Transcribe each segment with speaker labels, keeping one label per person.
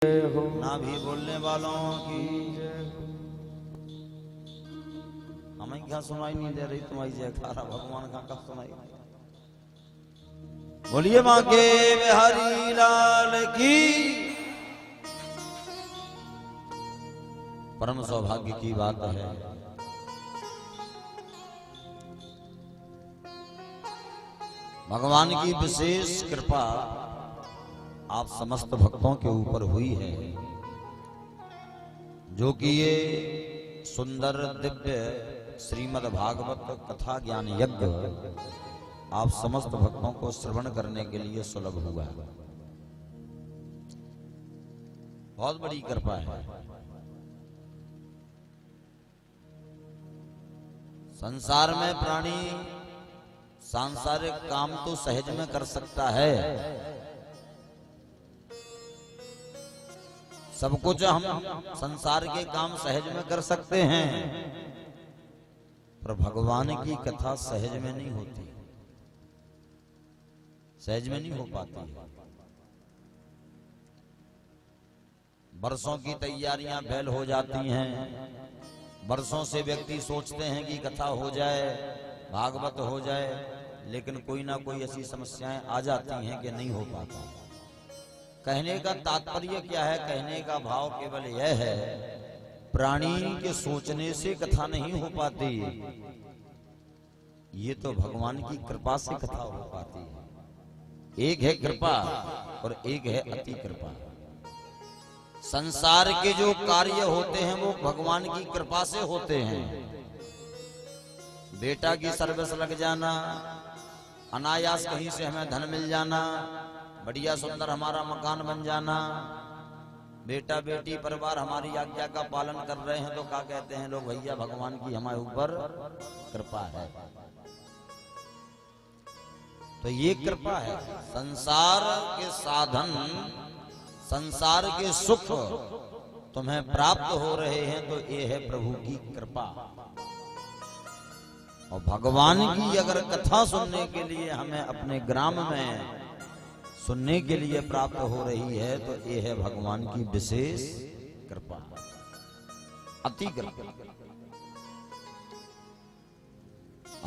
Speaker 1: ना भी बोलने वालों की हमें क्या सुनाई नहीं दे रही तुम्हारी जयकारा भगवान का कब सुनाई। बोलिए मां के बिहारी लाल की। परम सौभाग्य की बात है भगवान की विशेष कृपा आप समस्त भक्तों के ऊपर हुई है, जो कि ये सुंदर दिव्य श्रीमद् भागवत कथा ज्ञान यज्ञ आप समस्त भक्तों को श्रवण करने के लिए सुलभ हुआ है। बहुत बड़ी कृपा है। संसार में प्राणी सांसारिक काम तो सहज में कर सकता है, सब कुछ हम संसार के काम सहज में कर सकते हैं, पर भगवान की कथा सहज में नहीं होती, सहज में नहीं हो पाती है। बरसों की तैयारियां फैल हो जाती हैं, बरसों से व्यक्ति सोचते हैं कि कथा हो जाए, भागवत हो जाए, लेकिन कोई ना कोई ऐसी समस्याएं आ जाती हैं कि नहीं हो पाता। कहने का तात्पर्य क्या है, कहने का भाव केवल यह है, प्राणी के सोचने से कथा नहीं हो पाती, ये तो भगवान की कृपा से कथा हो पाती है। एक है कृपा और एक है अति कृपा। संसार के जो कार्य होते हैं वो भगवान की कृपा से होते हैं। बेटा की सर्विस लग जाना, अनायास कहीं से हमें धन मिल जाना, बढ़िया सुंदर हमारा मकान बन जाना, बेटा बेटी परिवार हमारी आज्ञा का पालन कर रहे हैं, तो क्या कहते हैं लोग, भैया भगवान की हमारे ऊपर कृपा है। तो ये कृपा है। संसार के साधन, संसार के सुख तुम्हें प्राप्त हो रहे हैं, तो ये है प्रभु की कृपा। और भगवान की अगर कथा सुनने के लिए हमें अपने ग्राम में सुनने के लिए प्राप्त हो रही है, तो ये है भगवान की विशेष कृपा, अति कृपा।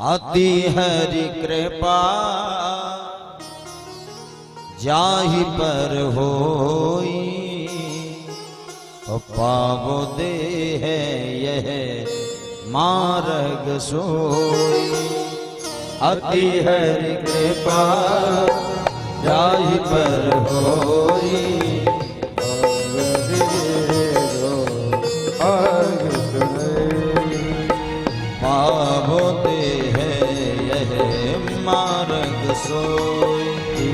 Speaker 1: अति हरि कृपा जाहि पर होई, पावो दे है यह मार्ग सोई। अति हरि कृपा जाहि पर होई, पावो दे है यह मार्ग सोई,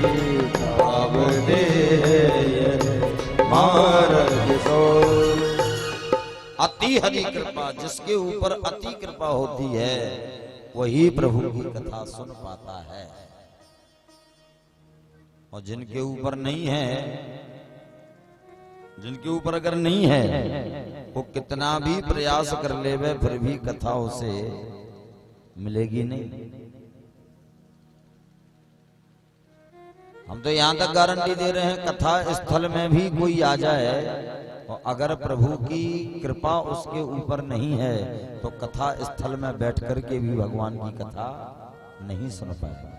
Speaker 1: पावो दे है यह मार्ग सोई। अति हरि कृपा, जिसके ऊपर अति कृपा होती है वही प्रभु की कथा सुन पाता है, और जिनके ऊपर नहीं है, जिनके ऊपर अगर नहीं है, वो कितना भी प्रयास कर लेवे फिर भी कथा उसे मिलेगी नहीं। हम तो यहां तक गारंटी दे रहे हैं, कथा स्थल में भी कोई आ जाए और अगर प्रभु की कृपा उसके ऊपर नहीं है, तो कथा स्थल में बैठ करके भी भगवान की कथा नहीं सुन पाएगा।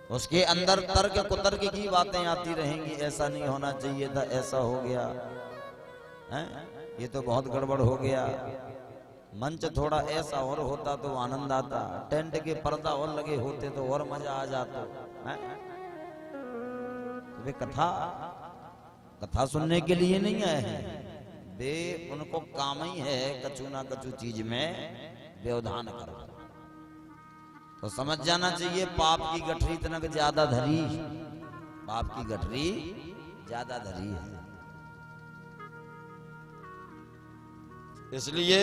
Speaker 1: उसके अंदर तर्क कुतर्क की बातें आती रहेंगी, ऐसा नहीं होना चाहिए था, ऐसा हो गया है, ये तो बहुत गड़बड़ हो गया, मंच थोड़ा ऐसा और होता तो आनंद आता, टेंट के पर्दा और लगे होते तो और मजा आ जाता है। वे कथा सुनने के लिए नहीं आए हैं, वे उनको काम ही है कछु ना कछु चीज में व्यवधान करना। तो समझ जाना चाहिए, पाप की गठरी तनक ज्यादा धरी, पाप की गठरी ज्यादा धरी है। इसलिए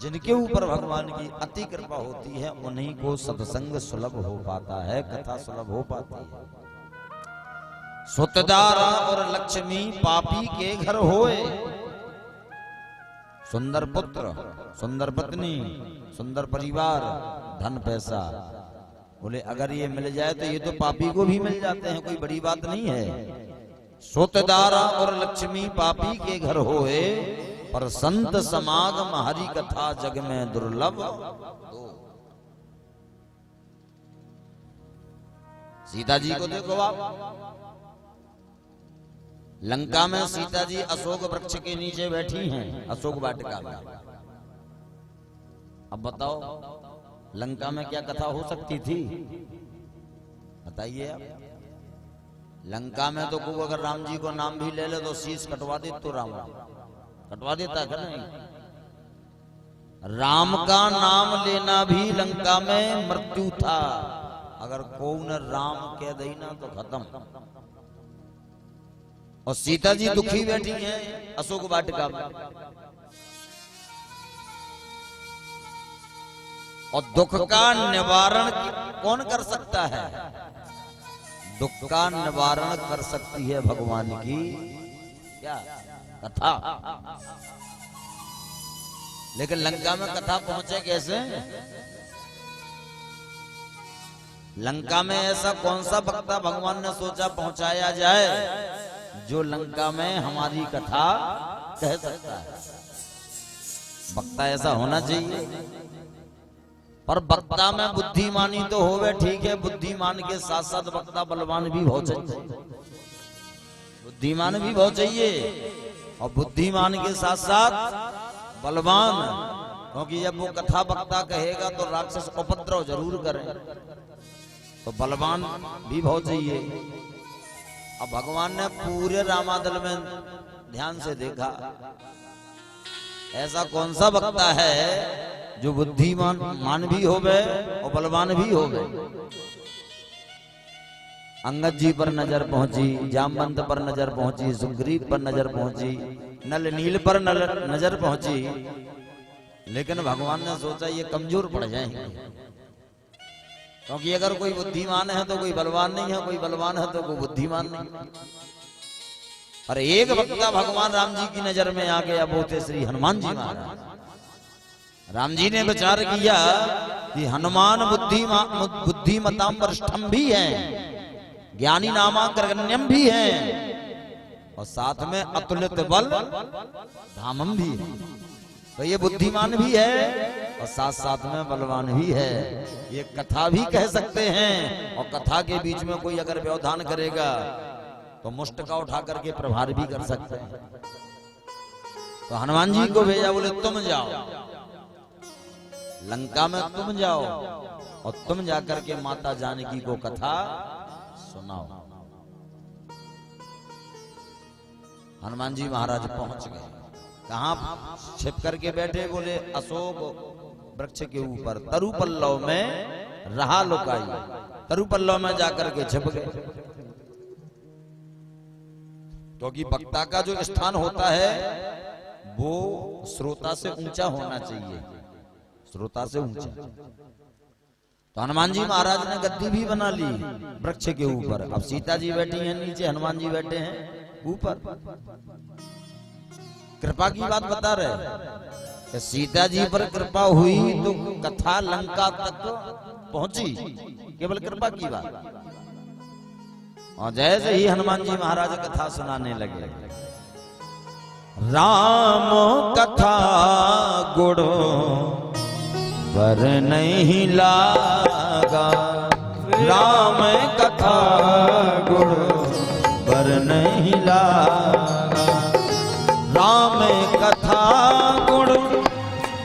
Speaker 1: जिनके ऊपर भगवान की अति कृपा होती है उन्हीं को सत्संग सुलभ हो पाता है, कथा सुलभ हो पाती है। सुतदारा और लक्ष्मी पापी के घर होए, सुंदर पुत्र, सुंदर पत्नी, सुंदर परिवार, धन पैसा, बोले अगर ये मिल जाए तो ये तो पापी को भी मिल जाते हैं, कोई बड़ी बात नहीं है। सोतदारा और लक्ष्मी पापी के घर होए, पर संत समागम हरि कथा जग में दुर्लभ। सीता जी को देखो आप, लंका में सीता जी अशोक वृक्ष के नीचे बैठी हैं, अशोक वाटिका में। अब बताओ लंका में क्या कथा हो सकती थी, बताइए आप। लंका में तो कोई अगर राम जी को नाम भी ले ले तो शीश कटवा दे, तो राम कटवा देता है नहीं। राम का नाम लेना भी लंका में मृत्यु था, अगर कौन राम कह दे ना तो खत्म। और सीता जी दुखी बैठी हैं अशोक वाटिका में, और दुख का निवारण कौन कर सकता है? दुख का निवारण कर सकती है भगवान की क्या कथा। लेकिन लंका में कथा पहुंचे कैसे? लंका में ऐसा कौन सा वक्ता भगवान ने सोचा पहुंचाया जाए जो लंका में हमारी कथा कह सकता है? वक्ता ऐसा होना चाहिए, पर वक्ता में बुद्धिमानी तो होवे ठीक है, बुद्धिमान के साथ साथ वक्ता बलवान भी बहुत चाहिए। बुद्धिमान भी बहुत चाहिए और बुद्धिमान के साथ साथ बलवान, क्योंकि जब वो कथा वक्ता कहेगा तो राक्षस उपद्रव जरूर करें, तो बलवान भी बहुत चाहिए। अब भगवान ने पूरे रामादल में ध्यान से देखा, ऐसा कौन सा वक्ता है जो बुद्धिमान भी होवे और बलवान भी होवे। अंगद जी पर नजर पहुंची, जामवंत पर नजर पहुंची, सुग्रीव पर नजर पहुंची, नल नील पर नजर पहुंची, लेकिन भगवान ने सोचा ये कमजोर पड़ जाएंगे, क्योंकि अगर कोई बुद्धिमान है तो कोई बलवान नहीं है, कोई बलवान है तो कोई बुद्धिमान नहीं। और एक वक्ता भगवान राम जी की नजर में आ गया, वो थे श्री हनुमान जी महाराज। राम जी ने विचार किया कि हनुमान बुद्धिमताम वरिष्ठम भी है, ज्ञानी नामाग्रगण्यम भी है, और साथ में अतुलित बल धामम भी है। तो ये बुद्धिमान भी है और साथ साथ में बलवान भी है, ये कथा भी कह सकते हैं। और कथा के बीच में कोई अगर व्यवधान करेगा तो मुष्ट का उठा करके प्रहार भी कर सकते हैं। तो हनुमान जी को भेजा, बोले तुम जाओ लंका में, तुम जाओ और तुम जाकर के माता जानकी को कथा सुनाओ। हनुमान जी महाराज पहुंच गए, कहां छिप करके बैठे? बोले अशोक वृक्ष के ऊपर तरुपल्लव में रहा लुकाई, तरुपल्लव में जाकर के छिप गए। क्योंकि वक्ता का जो स्थान होता है वो श्रोता से ऊंचा होना चाहिए, श्रोता से ऊंचा। तो हनुमान जी महाराज ने गद्दी भी बना ली वृक्ष के ऊपर। अब सीता जी बैठी हैं नीचे, हनुमान जी बैठे हैं ऊपर। कृपा की बात बता रहे कि सीता जी पर कृपा हुई तो कथा लंका तक पहुंची, केवल कृपा की बात। और जैसे ही हनुमान जी महाराज कथा सुनाने लगे, राम कथा गुड़ पर नहीं लागा, राम कथा गुड़ पर नहीं लागा, राम कथा गुड़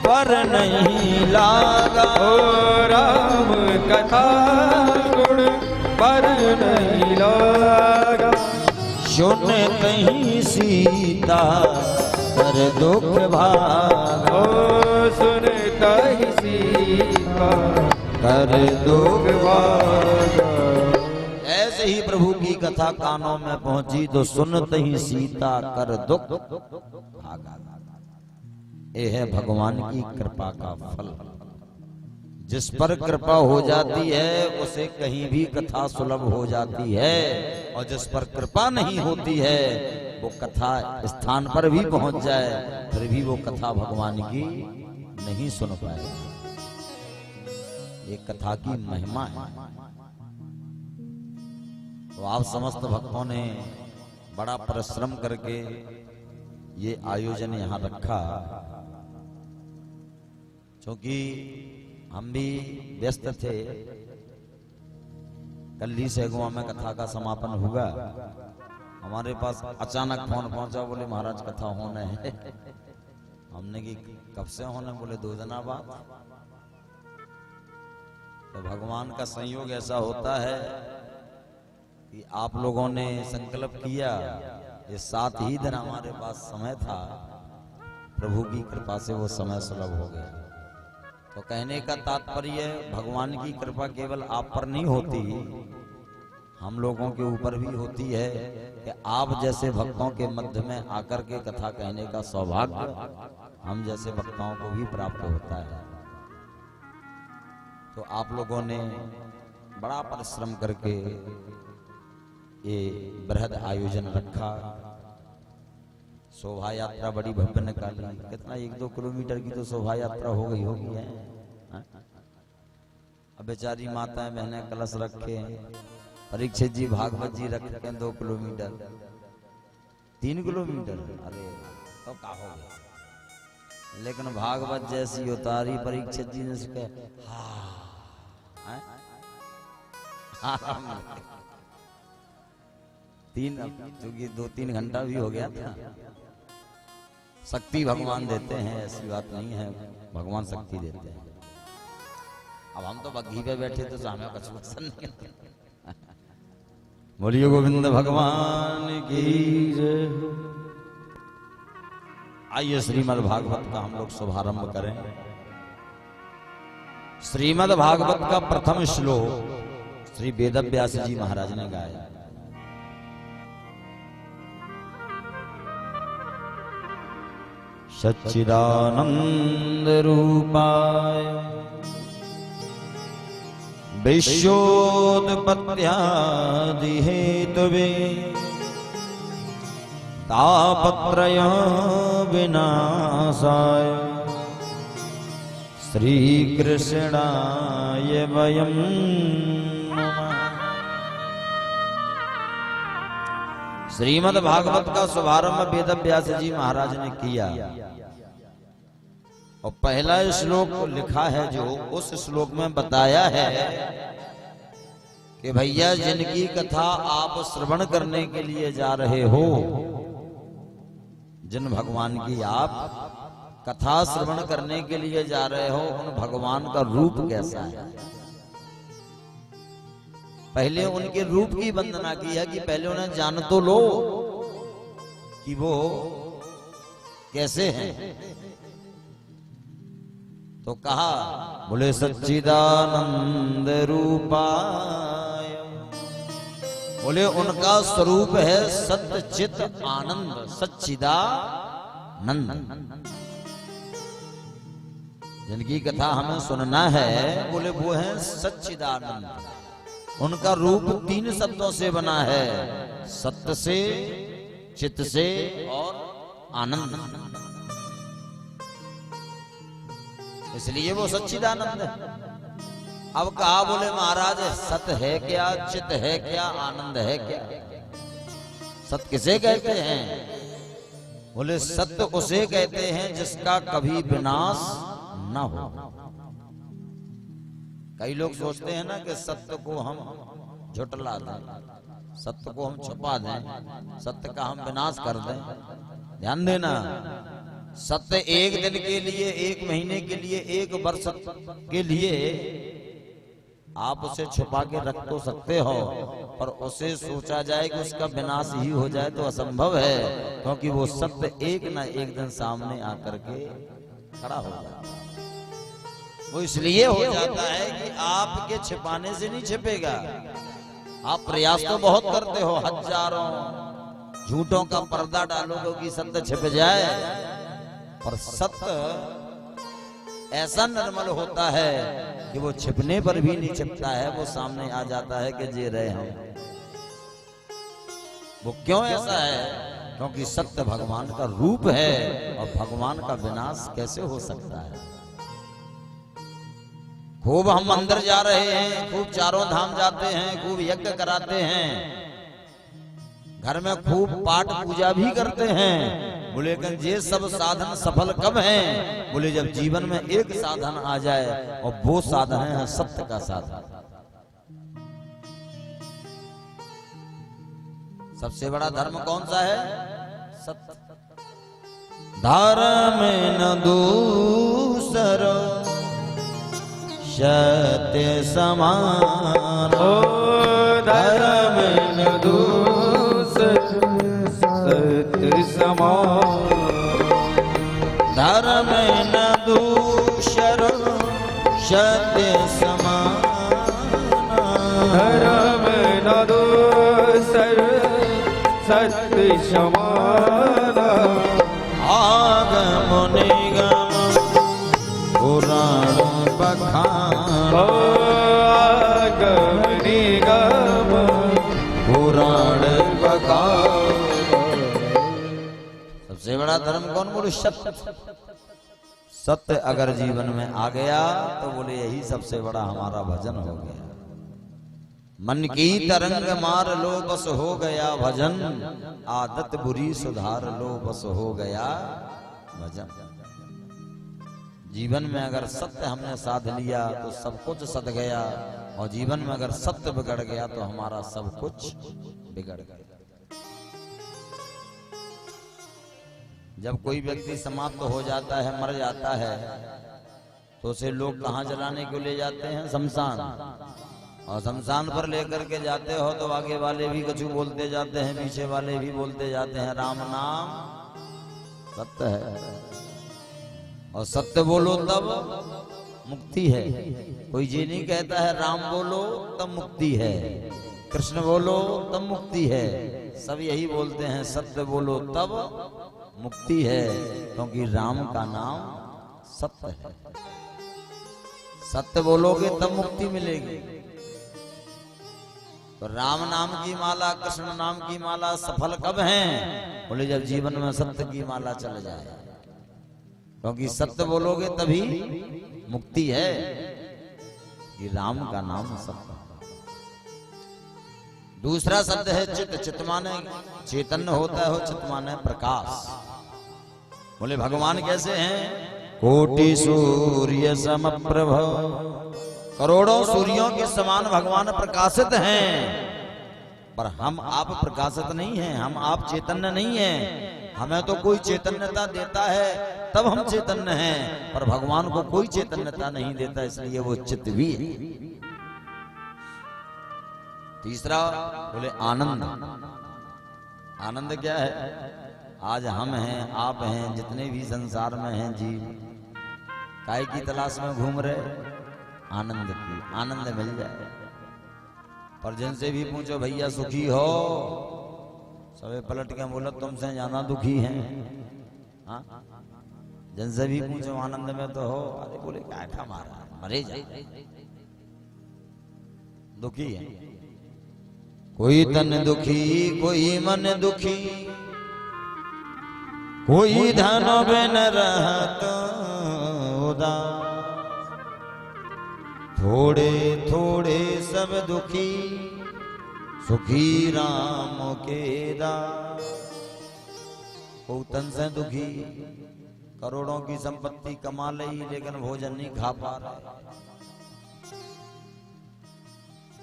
Speaker 1: पर नहीं लागा,
Speaker 2: राम कथा गुण पर नहीं लागा।
Speaker 1: सुनते ही सीता कर दुख भागा,
Speaker 2: सुनता ही सीता
Speaker 1: कर दुख
Speaker 2: भागा।
Speaker 1: ऐसे ही प्रभु की कथा कानों में पहुंची तो सुनते ही सीता कर दुख भागा। ये है भगवान की कृपा का फल। जिस पर कृपा हो जाती है उसे कहीं भी कथा सुलभ हो जाती है, और जिस पर कृपा नहीं होती है वो कथा स्थान पर भी पहुंच जाए फिर भी वो कथा भगवान की नहीं सुन पाए। ये कथा की महिमा है। तो आप समस्त भक्तों ने बड़ा परिश्रम करके ये आयोजन यहाँ रखा, क्योंकि हम भी व्यस्त थे। कल ही से गोवा में कथा का समापन हुआ, हमारे पास अचानक फोन पहुंचा, बोले महाराज कथा होने है। हमने की कब से होने, बोले 2 दिन बाद। तो भगवान का संयोग ऐसा होता है कि आप लोगों ने संकल्प किया, ये 7 ही दिन हमारे पास समय था, प्रभु की कृपा से वो समय सुलभ हो गया। तो कहने का तात्पर्य भगवान की कृपा केवल आप पर नहीं होती, हम लोगों के ऊपर भी होती है कि आप जैसे भक्तों के मध्य में आकर के कथा कहने का सौभाग्य हम जैसे भक्तों को भी प्राप्त होता है। तो आप लोगों ने बड़ा परिश्रम करके ये बृहद आयोजन रखा। शोभा यात्रा बड़ी भव्य निकाली, कितना 1-2 किलोमीटर की तो शोभा यात्रा हो गई होगी है। अब बेचारी माताएं बहनें कलश रखे, परीक्षित जी भागवत जी रखे 2 किलोमीटर 3 किलोमीटर, अरे तो क्या हो गया। लेकिन भागवत जैसी उतारी परीक्षित जी ने उसके क्योंकि 2-3 घंटा भी हो गया था। शक्ति भगवान देते हैं, ऐसी बात नहीं है, भगवान शक्ति देते हैं। अब हम तो बग्घी पे बैठे तो हमें कुछ पसंद नहीं। बोलिए गोविंद भगवान की जय। आइए श्रीमद् भागवत का हम लोग शुभारंभ करें। श्रीमद् भागवत का प्रथम श्लोक श्री वेदव्यास जी महाराज ने गाया। सच्चिदानंद रूपाय विश्वोत्पत्त्यादि हेतवे तापत्रय विनाशाय श्री कृष्णाय वयं नमः। श्रीमद् भागवत का शुभारंभ वेदव्यास जी महाराज ने किया और पहला श्लोक लिखा है जो उस श्लोक में बताया है कि भैया जिनकी कथा आप श्रवण करने के लिए जा रहे हो, जिन भगवान की आप कथा श्रवण करने के लिए जा रहे हो, उन भगवान का रूप कैसा है। पहले उनके रूप की वंदना की है कि पहले उन्हें जान तो लो कि वो कैसे हैं। तो कहा, बोले नंद रूपाय, बोले उनका स्वरूप है सत्य चित आनंद, सच्चिदानंद। जिनकी कथा हमें सुनना है, बोले वो है सच्चिदानंद। उनका रूप 3 शब्दों से बना है, सत्य से, चित्त से और आनंद, इसलिए वो सच्चिदानंद है। अब कहा, बोले महाराज सत है क्या, चित है क्या, आनंद है क्या? सत किसे कहते हैं? बोले सत्य उसे कहते हैं जिसका कभी विनाश न हो। कई लोग सोचते हैं ना कि सत्य को हम झुटला दें, सत्य को हम छुपा दें, सत्य का हम विनाश कर दें। ध्यान देना, सत्य 1 दिन के लिए, 1 महीने के लिए, 1 वर्ष के लिए आप उसे छुपा के रख तो सकते हो, पर उसे सोचा जाए कि उसका विनाश ही हो जाए तो असंभव है, क्योंकि वो सत्य एक ना एक दिन सामने आकर के खड़ा हो जाता है। वो इसलिए हो जाता है कि आपके छिपाने से नहीं छिपेगा। आप प्रयास तो बहुत करते हो, हजारों झूठों का पर्दा डालोगे कि सत्य छिप जाए, पर सत्य ऐसा निर्मल होता है कि वो छिपने पर भी नहीं छिपता है, वो सामने आ जाता है कि जी रहे हम। वो क्यों ऐसा है? क्योंकि सत्य भगवान का रूप है और भगवान का विनाश कैसे हो सकता है? खूब हम मंदिर जा रहे हैं, खूब चारों धाम जाते हैं, खूब यज्ञ कराते हैं, घर में खूब पाठ पूजा भी करते हैं। बोले कि ये सब साधन सफल कब हैं? बोले जब जीवन में एक साधन आ जाए और वो साधन है सत्य का साधन। सबसे बड़ा धर्म कौन सा है? सत्य। धर्म न दूसरो सत्य समान।
Speaker 2: ओ धर्म न दूसरो सत्य समान।
Speaker 1: धर्म न दूसरो सत्य समान।
Speaker 2: धर्म न दूसरो सत्य समान।
Speaker 1: आगम निगम पुराण बखान।
Speaker 2: आगम निगम
Speaker 1: पुराण बखान। सबसे बड़ा धर्म कौन? बोले सत्य। सत्य अगर जीवन में आ गया तो बोले यही सबसे बड़ा हमारा भजन हो गया। मन की तरंग मार लो बस हो गया भजन। आदत बुरी सुधार लो बस हो गया भजन। जीवन में अगर सत्य हमने साध लिया तो सब कुछ सध गया, और जीवन में अगर सत्य बिगड़ गया तो हमारा सब कुछ बिगड़ गया। जब कोई व्यक्ति समाप्त हो जाता है, मर जाता है, तो उसे लोग कहाँ जलाने को ले जाते हैं? शमशान। और शमशान पर लेकर के जाते हो तो आगे वाले भी कछु बोलते जाते हैं, पीछे वाले भी बोलते जाते हैं राम नाम सत्य है। और सत्य बोलो तब मुक्ति है। कोई ये नहीं कहता है राम बोलो तब मुक्ति है, कृष्ण बोलो तब मुक्ति है। सब यही बोलते हैं सत्य बोलो तब मुक्ति है, क्योंकि राम का नाम सत्य है। सत्य बोलोगे तब मुक्ति मिलेगी। तो राम नाम की माला, कृष्ण नाम की माला सफल कब है? बोले जब जीवन में सत्य की माला चल जाए, क्योंकि सत्य बोलोगे तभी मुक्ति है। कि राम का नाम सत्य। दूसरा शब्द है चित। चित माने चैतन्य होता है, चित माने प्रकाश। बोले भगवान कैसे हैं? कोटि सूर्य समप्रभ। करोड़ों सूर्यों के समान भगवान प्रकाशित हैं, पर हम आप प्रकाशित नहीं हैं, हम आप चैतन्य नहीं हैं। हमें तो कोई चैतन्यता देता है तब हम चैतन्य हैं, पर भगवान को कोई चैतन्यता नहीं देता, इसलिए वो चित्त भी है। तीसरा बोले आनंद। आनंद क्या है? आज हम हैं, आप हैं, जितने भी संसार में हैं जीव, काय की तलाश में घूम रहे? आनंद की। आनंद मिल जाए। पर जिनसे भी पूछो भैया सुखी हो, सबे पलट के बोलो तुमसे ज्यादा दुखी हैं। हाँ? जिनसे भी पूछो आनंद में तो हो, अरे बोले क्या था मारा, मरे जाए, दुखी है। कोई तन दुखी, कोई मन दुखी, कोई धन बिन रहत उदास। थोड़े थोड़े सब दुखी, सुखी राम के दास। को तन से दुखी, करोड़ों की संपत्ति कमा ली लेकिन भोजन नहीं खा पा रहे।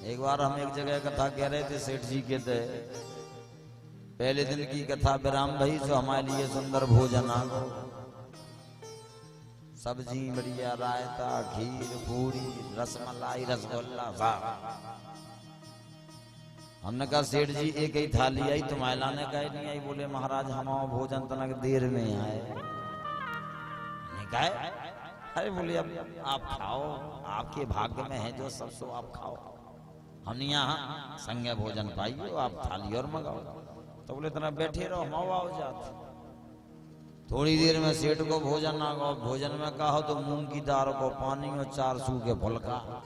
Speaker 1: एक बार हम एक जगह कथा कह रहे थे, सेठ जी के थे, पहले दिन की कथा, विराम भाई जो हमारे लिए सुंदर भोजन आ गो, सब्जी बढ़िया, रायता, खीर, पूरी, रसमलाई, रसगुल्ला। हमने कहा सेठ जी एक ही थाली आई, तुम्हारे लाने का ही नहीं आई। बोले महाराज हमारा भोजन तनक देर में आए। कहा अरे बोले अब आप खाओ, आपके भाग्य में है जो सब सो आप खाओ, हम यहाँ संज्ञा भोजन पाइयो, आप थाली और मंगाओ। तो बोले इतना बैठे रहो, हम आओ जाते। थोड़ी देर में सेठ को भोजन आ गो। भोजन में कहा तो मूंग की दाल को पानी और 4 सूखे फुलका।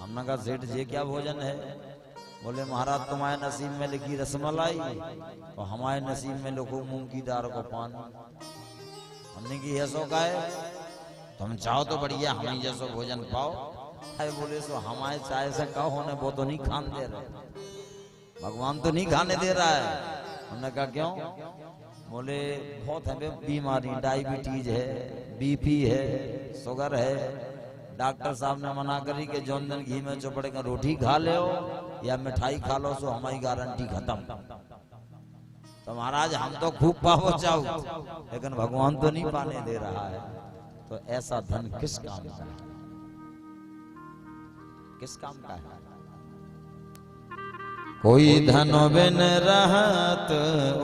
Speaker 1: हमने कहा सेठ जी क्या भोजन है? बोले महाराज तुम्हारे नसीब में लिखी रसमलाई और हमारे नसीब में लिखो मूंग की दाल को पानी। हमने की ऐसो का है? तुम चाहो तो बढ़िया हम ही जैसो भोजन पाओ। अरे बोले सो हमारे चाय से कहो होने वो तो नहीं खाने दे रहे, भगवान तो नहीं खाने दे रहा है। हमने कहा क्यों? बोले बहुत है बीमारी, डायबिटीज है, बीपी है, शुगर है। डॉक्टर साहब ने मना करी कि जौन दिन घी में चौपड़ कर रोटी खा ले या मिठाई खा लो सो हमारी गारंटी खत्म। तो महाराज हम तो खूब पाओ चाहो, लेकिन भगवान तो नहीं पाने दे रहा है। तो ऐसा धन किस काम का है? किस काम का है? कोई धन बिन रहत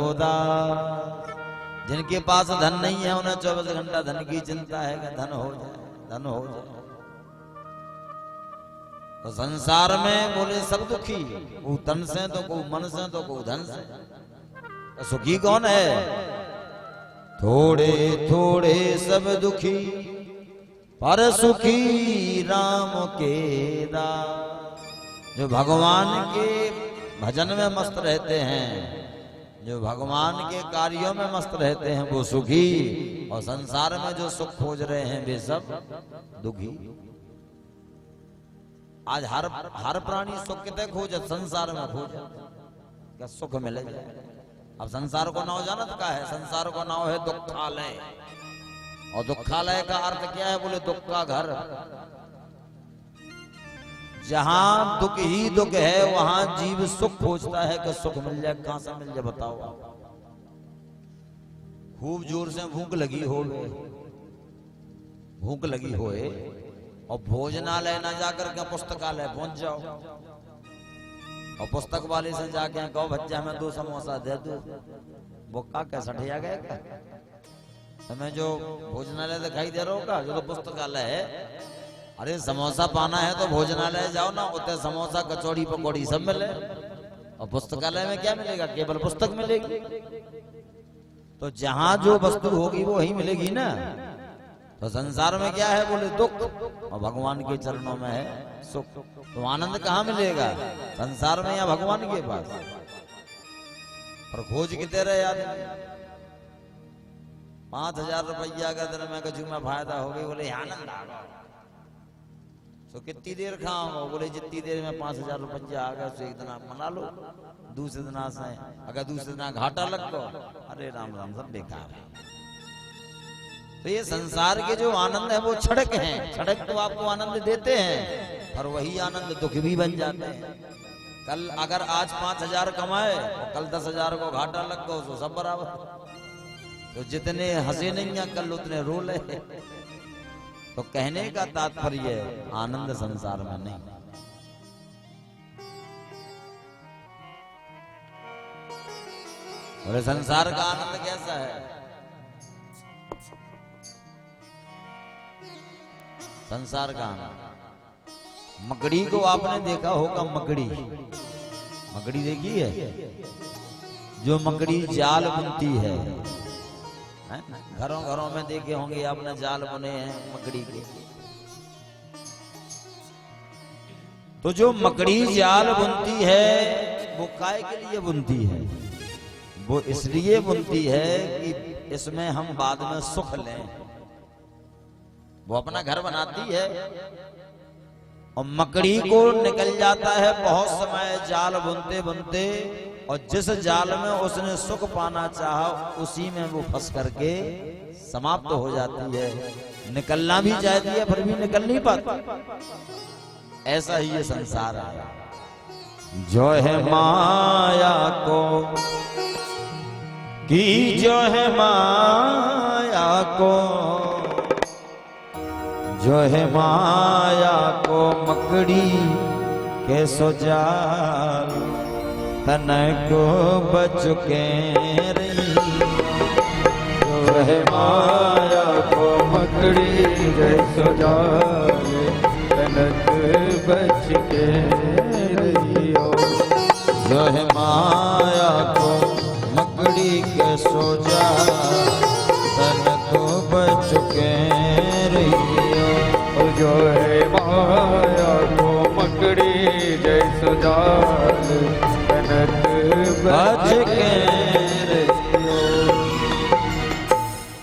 Speaker 1: उदास, जिनके पास धन नहीं है उन्हें 24 घंटा धन की चिंता है कि धन हो जाए, धन हो जाए। तो संसार में बोले सब दुखी, कोई तन से तो कोई मन से तो कोई धन से। तो सुखी कौन है? थोड़े थोड़े सब दुखी पर सुखी राम के दास। जो भगवान के भजन में मस्त रहते हैं, जो भगवान के कार्यों में मस्त रहते हैं वो सुखी, और संसार में जो सुख खोज रहे हैं वे सब दुखी। आज हर प्राणी सुख कितने खोजे, संसार में खोजे क्या सुख मिले जाए। अब संसार को नाव जानत का है? संसार को नाव है दुखालय, और दुखालय का अर्थ क्या है? बोले दुख का घर। जहां दुख ही दुख है वहां जीव सुख खोजता है कि सुख मिल जाए। कहां से मिल जाए बताओ? खूब जोर से भूख लगी हो, भूख लगी होए और भोजनालय ना जाकर के पुस्तकालय पहुंच जाओ, और पुस्तक वाले से जाके कहो बच्चा हमें 2 समोसा दे दो, वो का कैसा ठिया गया क्या? तुम्हें जो भोजनालय दिखाई दे रहा होगा जो तो पुस्तकालय है। अरे समोसा पाना है तो भोजनालय जाओ ना, उतने समोसा कचौड़ी पकौड़ी सब मिले। और पुस्तकालय में क्या मिलेगा? केवल पुस्तक मिलेगी। तो जहां जो वस्तु होगी वो वही मिलेगी ना। तो संसार में क्या है? बोले दुख, और भगवान के चरणों में है सुख। तो आनंद कहाँ मिलेगा? संसार में या भगवान के पास? पर खोज कितने रहे यार। 5000 रुपया का दिन में कछु में फायदा हो गई, बोले आनंद आ गया। तो कितनी देर खाओ? बोले जितनी देर में 5000 रुपया आ गया तो एक दिन आप मना लो, दूसरे दिन से अगर दूसरे दिन घाटा लग गो, अरे राम राम सब बेकार है। तो ये संसार के जो आनंद है वो क्षणिक हैं। क्षणिक तो आपको आनंद देते हैं, और वही आनंद दुख भी बन जाते हैं। कल अगर आज 5000 कमाए और कल 10,000 को घाटा लग गो तो सब बराबर। तो जितने हंसे नहीं है कल उतने रो ले। तो कहने का तात्पर्य आनंद संसार में नहीं। और संसार का आनंद कैसा है? संसार का आनंद, मकड़ी को आपने देखा होगा। मकड़ी, मकड़ी देखी है? जो मकड़ी जाल बुनती है, घरों घरों में देखे होंगे आपने जाल बुने हैं मकड़ी के। तो जो मकड़ी जाल बुनती है वो काय के लिए बुनती है? वो इसलिए बुनती है कि इसमें हम बाद में सुख लें। वो अपना घर बनाती है और मकड़ी को निकल जाता है बहुत समय जाल बुनते बुनते, और जिस जाल में उसने सुख पाना चाहा उसी में वो फंस करके समाप्त हो जाती है। निकलना भी चाहती है फिर भी निकल नहीं पाती। ऐसा ही ये संसार है। जो है माया को की, जो है माया को, जो है माया को मकड़ी के सो जाल, तन को बच के रही।
Speaker 2: जो है माया को मकड़ी के सो जाल, तनक बच के रहियो।
Speaker 1: जो है माया को मकड़ी के सो जाल, तन को बच के रहियो।
Speaker 2: और जो है माया को मकड़ी जैसो जाल, तनक बच के रहियो।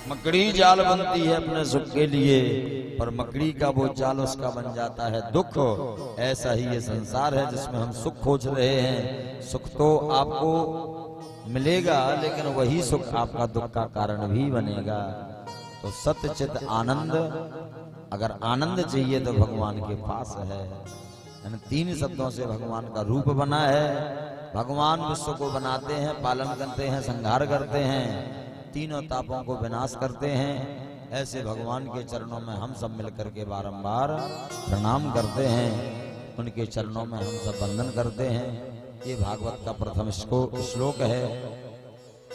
Speaker 1: मकड़ी जाल बनती है अपने सुख के लिए, पर मकड़ी का वो जाल उसका बन जाता है दुख। ऐसा ही ये संसार है जिसमें हम सुख खोज रहे हैं। सुख तो आपको मिलेगा लेकिन वही सुख आपका दुख का कारण भी बनेगा। तो सत्य चित आनंद, अगर आनंद चाहिए तो भगवान के पास है। यानी 3 शब्दों से भगवान का रूप बना है। भगवान विश्व को बनाते हैं, पालन करते हैं, संहार करते हैं, तीनों तापों को विनाश करते हैं। ऐसे भगवान के चरणों में हम सब मिलकर के बारंबार प्रणाम करते हैं, उनके चरणों में हम सब वंदन करते हैं। ये भागवत का प्रथम श्लोक है।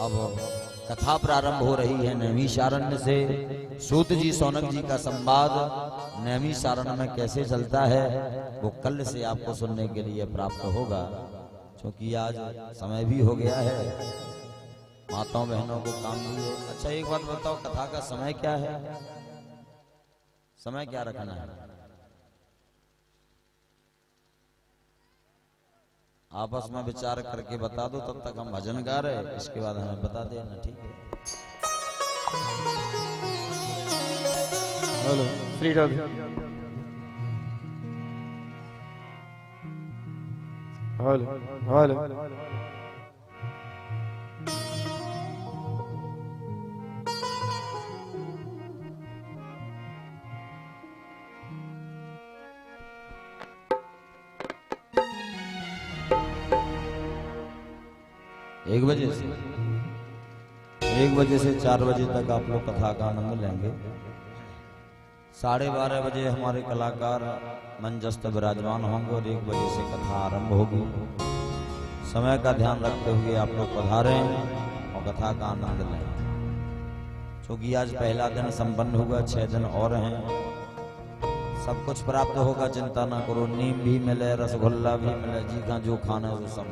Speaker 1: अब कथा प्रारंभ हो रही है नैमिषारण्य से। सूत जी शौनक जी का संवाद नैमिषारण्य में कैसे चलता है वो कल से आपको सुनने के लिए प्राप्त होगा, क्योंकि आज समय भी हो गया है, माताओं बहनों को काम भी है। अच्छा एक बात बताओ, कथा का समय क्या है? समय क्या रखना है? आपस में विचार करके बता दो, तब तक हम भजन गा रहे, इसके बाद हमें बता देना, ठीक है?
Speaker 2: Hello Shri Radhe. Hello hello
Speaker 1: एक बजे से 4 बजे तक आप लोग कथा का आनंद लेंगे। 12:30 बजे हमारे कलाकार मंचस्थ विराजमान होंगे और 1 बजे से कथा आरंभ होगी। समय का ध्यान रखते हुए आप लोग पधारें और कथा का आनंद लें, क्योंकि आज पहला दिन संपन्न हुआ, 6 दिन और हैं। सब कुछ प्राप्त होगा, चिंता ना करो। नीम भी मिले, रसगुल्ला भी मिले, जी का जो खाना है वो सब।